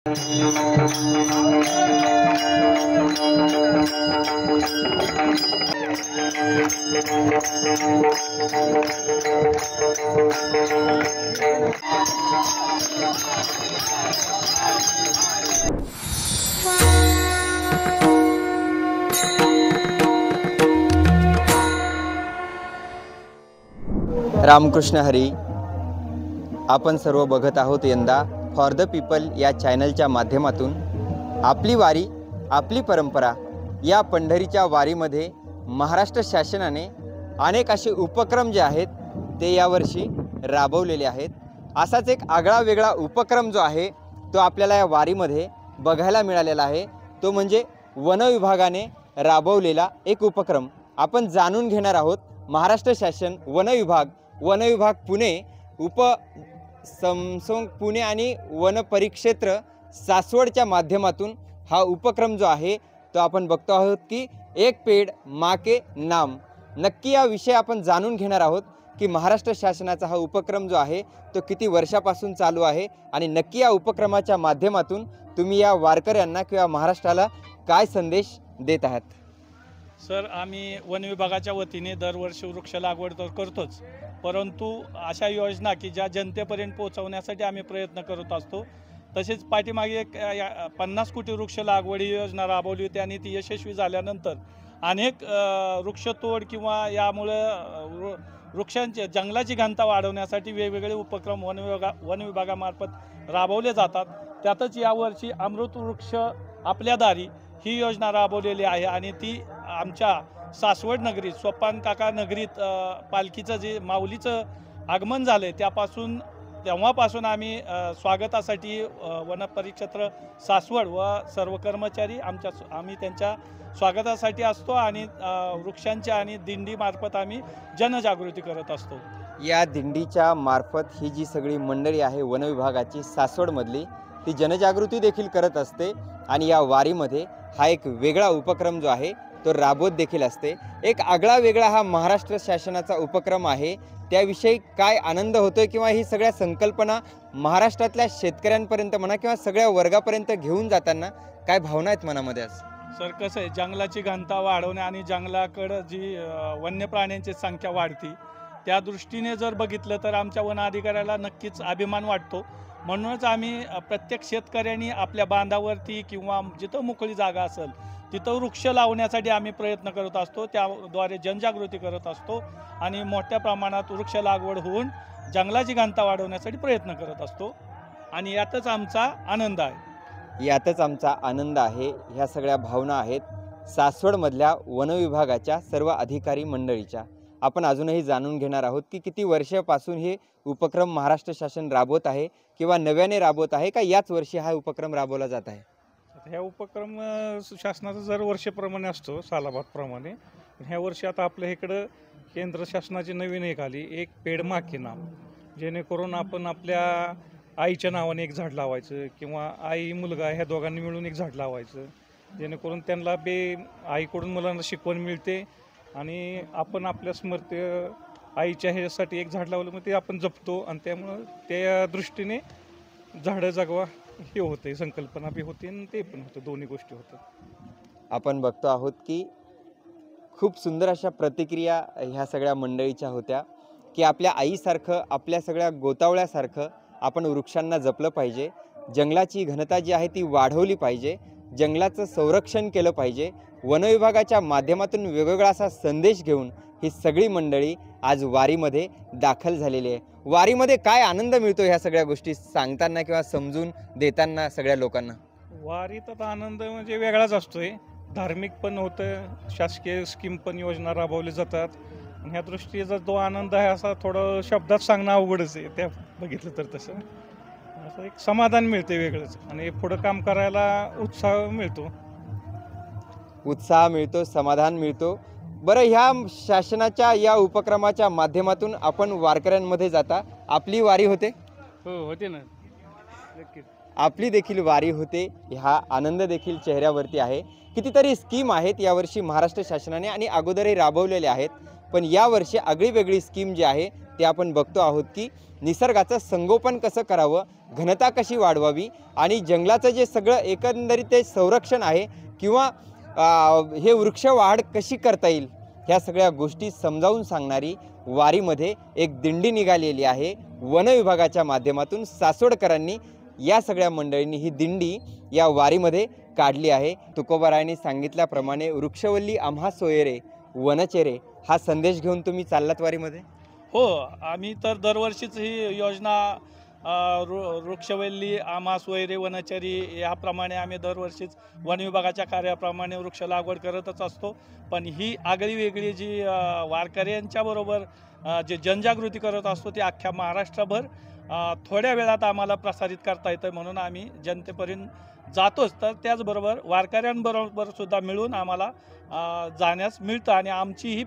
रामकृष्ण हरी. आपण सर्व बघत आहोत यंदा फॉर द पीपल या चॅनलच्या माध्यमातून आपली वारी आपली परंपरा या पंढरीच्या वारीमध्ये महाराष्ट्र शासनाने अनेक असे उपक्रम जे आहेत ते यावर्षी राबवलेले आहेत. असाच एक आगळा वेगळा उपक्रम जो आहे तो आपल्याला या वारीमध्ये बघायला मिळालेला आहे. तो म्हणजे वन विभागाने राबवलेला एक उपक्रम आपण जाणून घेणार आहोत. महाराष्ट्र शासन वन विभाग पुणे समसंग पुणे आणि वन परिक्षेत्र सासवडच्या माध्यमातून हा उपक्रम जो आहे तो आपण बघतो आहोत की एक पेड़ माँ के नाम. नक्की या विषय आपण जाणून घेणार आहोत की महाराष्ट्र शासनाचा हा उपक्रम जो आहे तो किती वर्षापासून चालू आहे आणि नक्की या उपक्रमाच्या माध्यमातून तुम्ही या वारकऱ्यांना किंवा महाराष्ट्राला काय संदेश देत आहात. सर, आम्ही वन विभागाच्या वतीने दरवर्षी वृक्ष लागवड तर करतोच, परंतु अशा योजना की ज्या जनतेपर्यंत पोहोचवण्यासाठी आम्ही प्रयत्न करत असतो. तसेच पाठीमागे 50 कोटी वृक्ष लागवड ही योजना राबवली होती आणि ती यशस्वी झाल्यानंतर अनेक वृक्षतोड किंवा यामुळे वृक्षांची जंगलाची घनता वाढवण्यासाठी वेगवेगळे उपक्रम वन विभागामार्फत राबवले जातात. त्यातच यावर्षी अमृत वृक्ष आपल्या दारी ही योजना राबवलेली आहे आणि ती आमच्या सासवड नगरीत सोपान काका नगरीत पालखीचं जे माऊलीचं आगमन झालं तेव्हापासून आम्ही स्वागतासाठी वन परिक्षेत्र सासवड व सर्व कर्मचारी आम्ही त्यांच्या स्वागतासाठी असतो आणि वृक्षांच्या आणि दिंडीमार्फत आम्ही जनजागृती करत असतो. या दिंडीच्या मार्फत ही जी सगळी मंडळी आहे वन विभागाची सासवडमधली ती जनजागृती देखील करत असते आणि या वारीमध्ये हा एक वेगळा उपक्रम जो आहे तो राबवत देखील असते. एक आगळा वेगळा हा महाराष्ट्र शासनाचा उपक्रम आहे. त्याविषयी काय आनंद होतोय किंवा ही सगळ्या संकल्पना महाराष्ट्रातल्या शेतकऱ्यांपर्यंत म्हणा किंवा सगळ्या वर्गापर्यंत घेऊन जाताना काय भावना आहेत मनामध्ये? आज सर कसं आहे, जंगलाची घनता वाढवणे आणि जंगलाकडं जी वन्य प्राण्यांची संख्या वाढती त्या दृष्टीने जर बघितलं तर आमच्या वन अधिकाऱ्याला नक्कीच अभिमान वाटतो. म्हणूनच आम्ही प्रत्येक शेतकऱ्यांनी आपल्या बांधावरती किंवा जिथं मोकळी जागा असेल तिथं वृक्ष लावण्यासाठी आम्ही प्रयत्न करत असतो. त्याद्वारे जनजागृती करत असतो आणि मोठ्या प्रमाणात वृक्ष लागवड होऊन जंगलाची घनता वाढवण्यासाठी प्रयत्न करत असतो आणि यातच आमचा आनंद आहे. ह्या सगळ्या भावना आहेत सासवडमधल्या वन विभागाच्या सर्व अधिकारी मंडळीच्या. आपण अजूनही जाणून घेणार आहोत की किती वर्षापासून हे उपक्रम महाराष्ट्र शासन राबवत आहे किंवा नव्याने राबवत आहे का याच वर्षी हा उपक्रम राबवला जात आहे. ह्या उपक्रम शासनाचा जर वर्षप्रमाणे असतो सालाबादप्रमाणे. ह्या वर्षी आता आपल्या इकडं केंद्र शासनाची नवीन एक आली, एक पेड़ माँ के नाम, जेणेकरून आपण आपल्या आईच्या नावाने एक झाड लावायचं किंवा आई मुलगा ह्या दोघांनी मिळून एक झाड लावायचं, जेणेकरून त्यांना आईकडून मुलांना शिकवण मिळते आणि आपण आपल्या स्मृती आईच्या ह्यासाठी एक झाड लावलं मग ते आपण जपतो आणि त्यामुळं त्या दृष्टीने झाडं जगवा हे होते, संकल्पना बी होते आणि ते पण होतं, दोन्ही गोष्टी होतात. आपण बघतो आहोत की खूप सुंदर अशा प्रतिक्रिया ह्या सगळ्या मंडळीच्या होत्या की आपल्या आईसारखं आपल्या सगळ्या गोतावळ्यासारखं आपण वृक्षांना जपलं पाहिजे, जंगलाची घनता जी आहे ती वाढवली पाहिजे, जंगलाचं संरक्षण केलं पाहिजे. वन विभागाच्या माध्यमातून वेगवेगळा असा संदेश घेऊन ही सगळी मंडळी आज वारीमध्ये दाखल झालेली आहे. वारीमध्ये काय आनंद मिळतो ह्या सगळ्या गोष्टी सांगताना किंवा समजून देताना सगळ्या लोकांना? वारीत आता आनंद म्हणजे वेगळाच असतोय. धार्मिक पण होतं, शासकीय स्कीम पण योजना राबवल्या जातात आणि ह्या दृष्टीचा जो आनंद आहे असा थोडं शब्दात सांगणं अवघडच आहे. त्या बघितलं तर तसं असं एक समाधान मिळते वेगळंच आणि पुढं काम करायला उत्साह मिळतो, समाधान मिळतो. बरं, ह्या शासनाच्या या उपक्रमाच्या माध्यमातून आपण वारकऱ्यांमध्ये जाता, आपली वारी होते? हो, होते ना, नक्कीच आपली देखील वारी होते. हा आनंद देखील चेहऱ्यावरती आहे. कितीतरी स्कीम आहेत यावर्षी महाराष्ट्र शासनाने आणि अगोदरही राबवलेल्या आहेत, पण यावर्षी आगळी वेगळी स्कीम जी आहे ते आपण बघतो आहोत की निसर्गाचं संगोपन कसं करावं, घनता कशी वाढवावी आणि जंगलाचं जे सगळं एकंदरीत ते संरक्षण आहे किंवा हे वृक्षवाढ कशी करता येईल ह्या सगळ्या गोष्टी समजावून सांगणारी वारीमध्ये एक दिंडी निघालेली आहे. वन विभागाच्या माध्यमातून सासवडकरांनी या सगळ्या मंडळींनी ही दिंडी या वारीमध्ये काढली आहे. तुकोबारायांनी सांगितल्याप्रमाणे वृक्षवल्ली आम्हा सोयरे वनचेरे हा संदेश घेऊन तुम्ही चाललात वारीमध्ये? हो, आम्ही तर दरवर्षीच ही योजना वृक्षवल्ली आम्हा सोयरे वनचरी याप्रमाणे आम्ही दरवर्षीच वन विभागाच्या कार्याप्रमाणे वृक्ष लागवड करतच असतो. पण ही आगळी वेगळी जी वारकऱ्यांच्या बरोबर जे जनजागृती करत असतो ती अख्ख्या महाराष्ट्रभर थोड्या वेळात आम्हाला प्रसारित करता येतं, म्हणून आम्ही जनतेपर्यंत जातोच. तर त्याचबरोबर वारकऱ्यांबरोबर सुद्धा मिळून आम्हाला जाण्यास मिळतं आणि आमची ही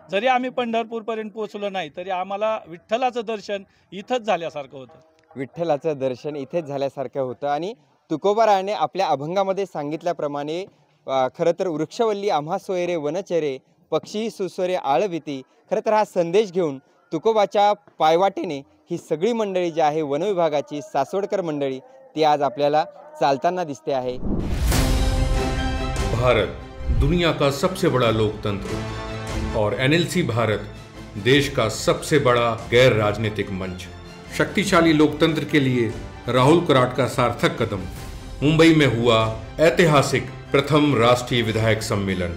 जरी आम्ही पंढरपूरपर्यंत पोहोचलो नाही तरी आम्हाला विठ्ठलाचं दर्शन इथंच झाल्यासारखं होतं. विठ्ठलाचं दर्शन इथेच झाल्यासारखं होतं आणि तुकोबारायाने आपल्या अभंगामध्ये सांगितल्याप्रमाणे खरं तर वृक्षवल्ली आम्हा सोयरे वनचरे पक्षी सुस्वरे आळविती, खरं तर हा संदेश घेऊन तुकोबाच्या पायवाटेने ही सगळी मंडळी जी आहे वन विभागाची सासवडकर मंडळी ती आज आपल्याला चालताना दिसते आहे. भारत दुनिया का सबसे बड़ा लोकतंत्र और एनएलसी भारत देश का सबसे बड़ा गैर राजनीतिक मंच, शक्तिशाली लोकतंत्र के लिए राहुल कराट का सार्थक कदम, मुंबई में हुआ ऐतिहासिक प्रथम राष्ट्रीय विधायक सम्मेलन.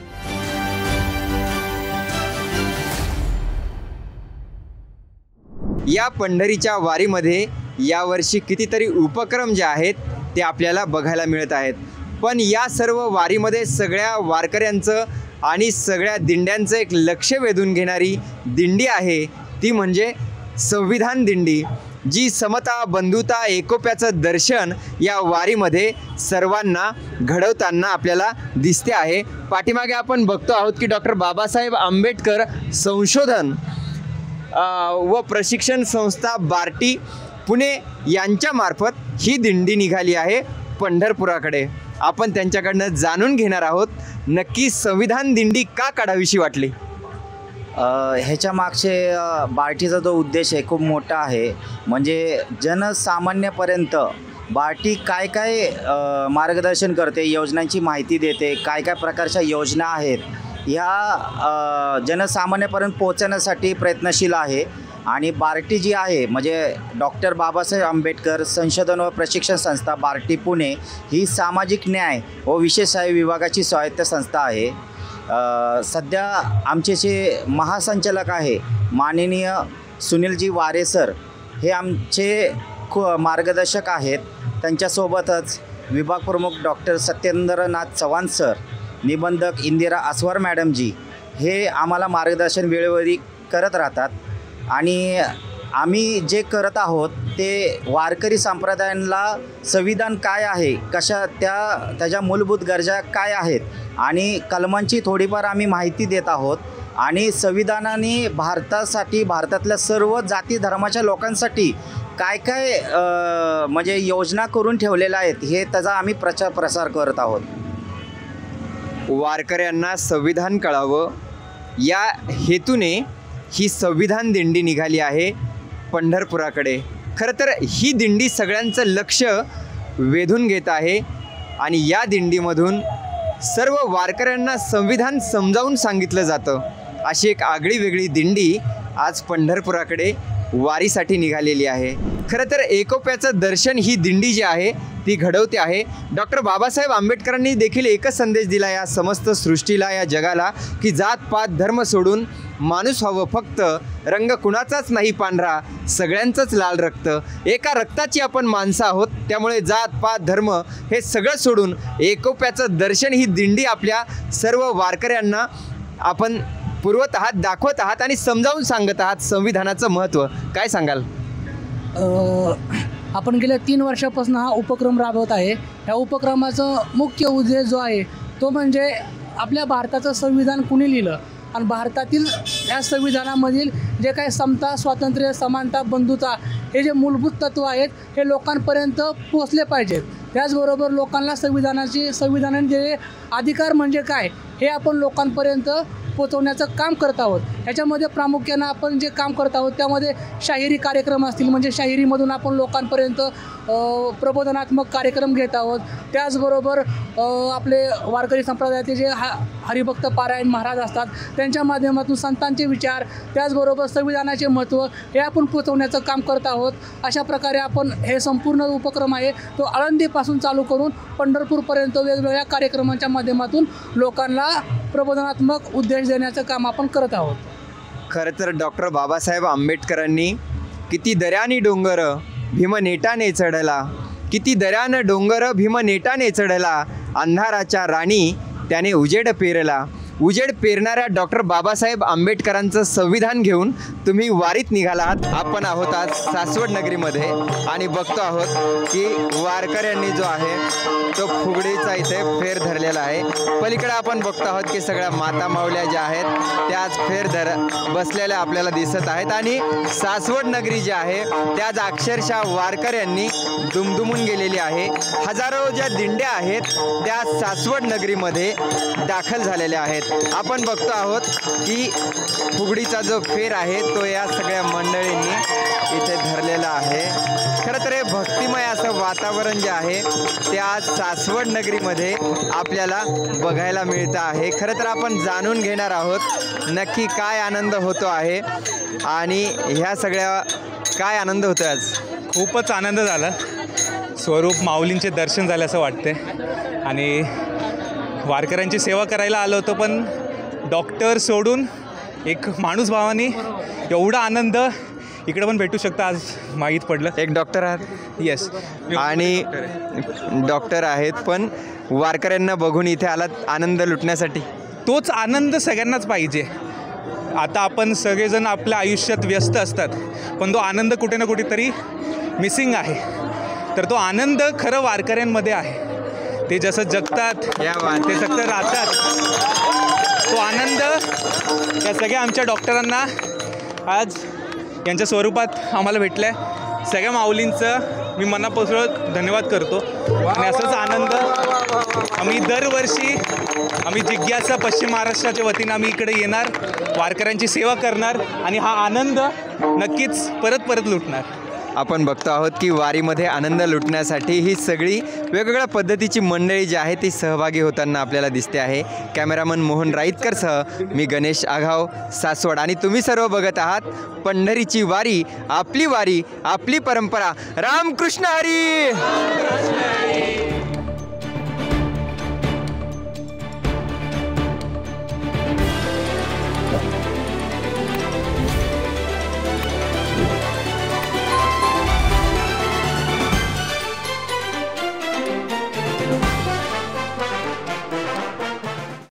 या पंढरीच्या वारीमध्ये यावर्षी कितीतरी उपक्रम जे आहेत ते आपल्याला बघायला मिळत आहेत. पण या सर्व वारीमध्ये सगळ्या वारकऱ्यांचं आणि सगळ्या दिंड्यांचं एक लक्ष वेधून घेणारी दिंडी आहे ती म्हणजे संविधान दिंडी, जी समता बंधुता एकोप्याचं दर्शन या वारीमध्ये सर्वांना घडवताना आपल्याला दिसते आहे. पाठीमागे आपण बघतो आहोत की डॉक्टर बाबासाहेब आंबेडकर संशोधन व प्रशिक्षण संस्था बार्टी पुणे यांच्यामार्फत ही दिंडी निघाली आहे पंढरपुराकडे. आपण त्यांच्याकडनं जाणून घेणार आहोत नक्की संविधान दिंडी का काढावीशी वाटली. ह्याच्या मागचे बार्टीचा जो उद्देश आहे खूप मोठा आहे. म्हणजे जनसामान्यपर्यंत बार्टी काय काय मार्गदर्शन करते, योजनांची माहिती देते, काय काय प्रकारच्या योजना आहेत ह्या जनसामान्यपर्यंत पोहोचण्यासाठी प्रयत्नशील आहे. आणि बार्टी जी आहे म्हणजे डॉक्टर बाबासाहेब आंबेडकर संशोधन व प्रशिक्षण संस्था बार्टी पुणे ही सामाजिक न्याय व विशेष सहाय्य विभागाची स्वायत्त संस्था आहे. सध्या आमचे जे महासंचालक आहे माननीय सुनीलजी वारे सर हे आमचे मार्गदर्शक आहेत. त्यांच्यासोबतच विभाग प्रमुख डॉक्टर सत्येंद्रनाथ चव्हाण सर, निबंधक इंदिरा आस्वार मॅडमजी हे आम्हाला मार्गदर्शन वेळोवेळी करत राहतात. आणि आम्ही जे करत आहोत ते वारकरी संप्रदायांना संविधान काय आहे, त्याच्या मूलभूत गरजा काय आहेत आणि कलमांची थोडीफार आम्ही माहिती देत आहोत. आणि संविधानाने भारतासाठी, भारतातल्या सर्व जाती धर्माच्या लोकांसाठी काय काय म्हणजे योजना करून ठेवलेल्या आहेत हे त्याचा आम्ही प्रसार करत आहोत. वारकऱ्यांना संविधान कळावं या हेतूने ही संविधान दिंडी निघाली आहे पंढरपुराकडे. खरं तर ही दिंडी सगळ्यांचं लक्ष वेधून घेत आहे आणि या दिंडीमधून सर्व वारकऱ्यांना संविधान समजावून सांगितलं जातं. अशी एक आगळी वेगळी दिंडी आज पंढरपुराकडे वारीसाठी निघालेली आहे. खरं तर एकोप्याचं दर्शन ही दिंडी जी आहे ती घडवते आहे. डॉक्टर बाबासाहेब आंबेडकरांनी देखील एकच संदेश दिला या समस्त सृष्टीला, या जगाला, की जात पात धर्म सोडून माणूस हवं फक्त, रंग कुणाचाच नाही पांढरा, सगळ्यांचंच लाल रक्त, एका रक्ताची आपण माणसं आहोत. त्यामुळे जात पात धर्म हे सगळं सोडून एकोप्याचं दर्शन ही दिंडी आपल्या सर्व वारकऱ्यांना आपण पुरवत आहात, दाखवत आहात आणि समजावून सांगत आहात संविधानाचं महत्त्व. काय सांगाल? आपण गेल्या 3 वर्षापासून हा उपक्रम राबवत आहे. ह्या उपक्रमाचा मुख्य उद्देश जो आहे तो म्हणजे आपल्या भारताचं संविधान कुणी लिहिलं आणि भारतातील या संविधानामधील जे काही समता, स्वातंत्र्य, समानता, बंधुता हे जे मूलभूत तत्त्व आहेत हे लोकांपर्यंत पोचले पाहिजेत. त्याचबरोबर लोकांना संविधानाने दिलेले अधिकार म्हणजे काय हे आपण लोकांपर्यंत पोचवण्याचं काम करत आहोत. ह्याच्यामध्ये प्रामुख्यानं आपण जे काम करत आहोत त्यामध्ये शाहिरी कार्यक्रम असतील, म्हणजे शाहिरीमधून आपण लोकांपर्यंत प्रबोधनात्मक कार्यक्रम घेत आहोत. त्याचबरोबर आपले वारकरी संप्रदायाचे जे हरिभक्त पारायण महाराज असतात त्यांच्या माध्यमातून संतांचे विचार, त्याचबरोबर संविधानाचे महत्त्व हे आपण पोचवण्याचं काम करत आहोत. अशा प्रकारे आपण हे संपूर्ण उपक्रम आहे तो आळंदीपासून चालू करून पंढरपूरपर्यंत वेगवेगळ्या कार्यक्रमांच्या माध्यमातून लोकांना प्रबोधनात्मक उद्देश देण्याचं काम आपण करत आहोत. खरं तर डॉक्टर बाबासाहेब आंबेडकरांनी किती दऱ्यानी डोंगर भीम नेटाने चढला, किती दऱ्यानं डोंगर भीम नेटाने चढला, अंधाराच्या राणी त्याने उजेड पेरला. उजेड पेरणाऱ्या डॉक्टर बाबासाहेब आंबेडकरांचं संविधान घेऊन तुम्ही वारीत निघाला आहात. आपण आहोत आज सासवड नगरीमध्ये आणि बघतो आहोत की वारकऱ्यांनी जो आहे तो फुगडीचा इथे फेर धरलेला आहे. पलीकडे आपण बघतो आहोत की सगळ्या माता माऊल्या ज्या आहेत त्या आज फेर बसलेल्या आपल्याला दिसत आहेत आणि सासवड नगरी जी आहे त्याच अक्षरशः वारकऱ्यांनी दुमदुमून गेलेली आहे. हजारो ज्या दिंड्या आहेत त्या सासवड नगरीमध्ये दाखल झालेल्या आहेत. आपण बघतो आहोत की फुगडीचा जो फेर आहे तो या सगळ्या मंडळींनी इथे धरलेला आहे. खरं तर हे भक्तिमय असं वातावरण जे आहे ते आज सासवड नगरीमध्ये आपल्याला बघायला मिळतं आहे. खरं तर आपण जाणून घेणार आहोत नक्की काय आनंद होतो आहे आणि ह्या सगळ्या काय आनंद होतो आज. खूपच आनंद झाला. स्वरूप माऊलींचे दर्शन झाले असं वाटते आणि वारकऱ्यांची सेवा करायला आलो होतो, पण डॉक्टर सोडून एक माणूस भावानी एवढा आनंद इकडे पण भेटू शकता आज माहीत पडलं. एक डॉक्टर आहात. येस, आणि डॉक्टर आहेत पण वारकऱ्यांना बघून इथे आलात आनंद लुटण्यासाठी. तोच आनंद सगळ्यांनाच पाहिजे. आता आपण सगळेजण आपल्या आयुष्यात व्यस्त असतात, पण तो आनंद कुठे ना कुठेतरी मिसिंग आहे. तर तो आनंद खरं वारकऱ्यांमध्ये आहे. ते जसं जगतात ते सगळं राहतात. तो आनंद या सगळ्या आमच्या डॉक्टरांना आज यांच्या स्वरूपात आम्हाला भेटलं आहे. सगळ्या माऊलींचं मी मनापासून धन्यवाद करतो आणि असंच आनंद आम्ही दरवर्षी जिज्ञासा पश्चिम महाराष्ट्राच्या वतीनं आम्ही इकडे येणार, वारकऱ्यांची सेवा करणार आणि हा आनंद नक्कीच परत परत लुटणार. आपण बघतो आहोत की वारीमध्ये आनंद लुटण्यासाठी ही सगळी वेगवेगळ्या पद्धतीची मंडळी जी आहे ती सहभागी होताना आपल्याला दिसते आहे. कॅमेरामन मोहन राईतकरसह मी गणेश आघाव, सासवड. आणि तुम्ही सर्व बघत आहात पंढरीची वारी, आपली परंपरा. रामकृष्ण हरी.